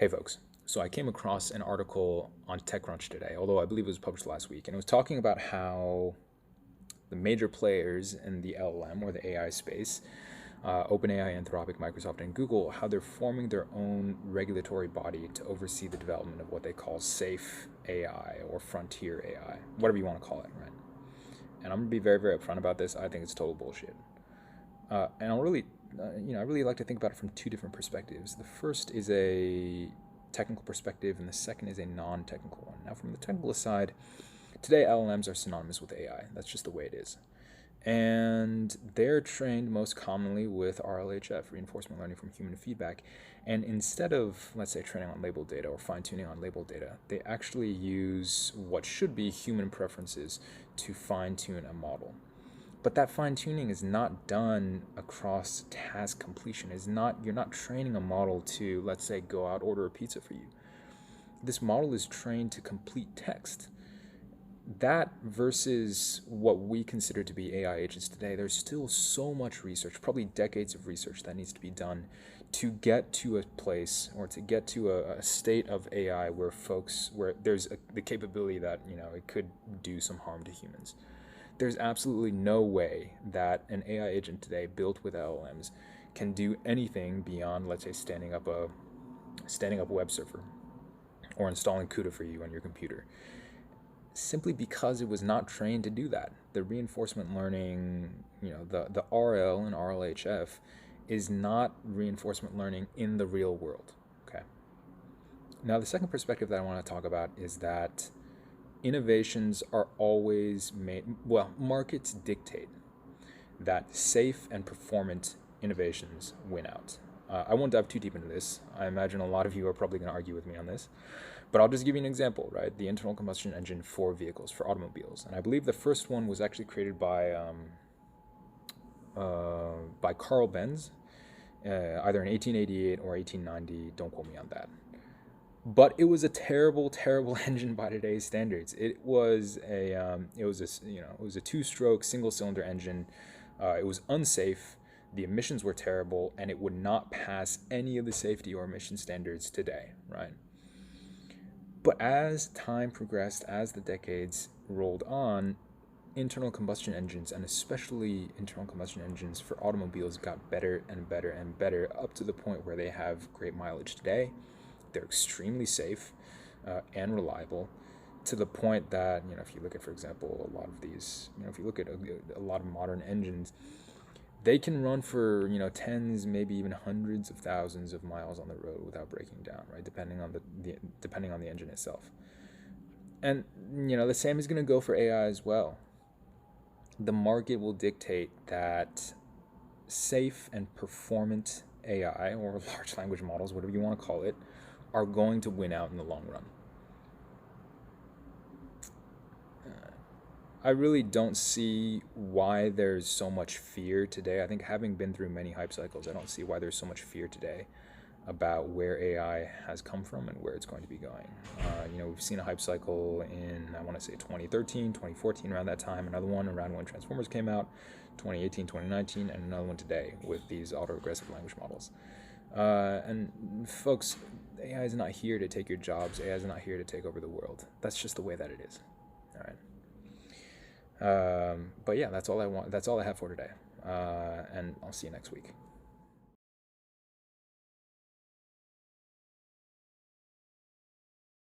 Hey folks, so I came across an article on TechCrunch today, although I believe it was published last week, and it was talking about how the major players in the LLM or the AI space, OpenAI, Anthropic, Microsoft, and Google, how they're forming their own regulatory body to oversee the development of what they call safe AI or frontier AI, whatever you want to call it, right? And I'm gonna be very, very upfront about this. I think it's total bullshit. And I really like to think about it from two different perspectives. The first is a technical perspective, and the second is a non-technical one. Now, from the technical side, today LLMs are synonymous with AI. That's just the way it is. And they're trained most commonly with RLHF, reinforcement learning from human feedback. And instead of, let's say, training on labeled data or fine tuning on labeled data, they actually use what should be human preferences to fine tune a model. But that fine tuning is not done across task completion. You're not training a model to, let's say, go out order a pizza for you. This model is trained to complete text. That versus what we consider to be AI agents today, there's still so much research, probably decades of research that needs to be done to get to a place or to get to a state of AI where there's the capability that it could do some harm to humans. There's absolutely no way that an AI agent today built with LLMs can do anything beyond, let's say, standing up a web server or installing CUDA for you on your computer, simply because it was not trained to do that. The reinforcement learning, the RL and RLHF is not reinforcement learning in the real world. Okay. Now, the second perspective that I want to talk about is that innovations are always made, well, markets dictate that safe and performant innovations win out. I won't dive too deep into this. I imagine a lot of you are probably going to argue with me on this, but I'll just give you an example, right? The internal combustion engine for vehicles, for automobiles. And I believe the first one was actually created by Carl Benz, either in 1888 or 1890. Don't quote me on that. But it was a terrible, terrible engine by today's standards. It was a two-stroke single-cylinder engine. It was unsafe. The emissions were terrible, and it would not pass any of the safety or emission standards today, right? But as time progressed, as the decades rolled on, internal combustion engines, and especially internal combustion engines for automobiles, got better and better and better, up to the point where they have great mileage today. They're extremely safe and reliable, to the point that, if you look at, for example, a lot of these, if you look at a lot of modern engines, they can run for, tens, maybe even hundreds of thousands of miles on the road without breaking down, right? Depending on depending on the engine itself. And, the same is going to go for AI as well. The market will dictate that safe and performant AI, or large language models, whatever you want to call it, are going to win out in the long run. I really don't see why there's so much fear today. I think, having been through many hype cycles, I don't see why there's so much fear today about where AI has come from and where it's going to be going. We've seen a hype cycle in, I want to say, 2013, 2014, around that time, another one around when Transformers came out, 2018, 2019, and another one today with these autoregressive language models. And folks, AI is not here to take your jobs. AI is not here to take over the world. That's just the way that it is. All right. But yeah, that's all I want. That's all I have for today. And I'll see you next week.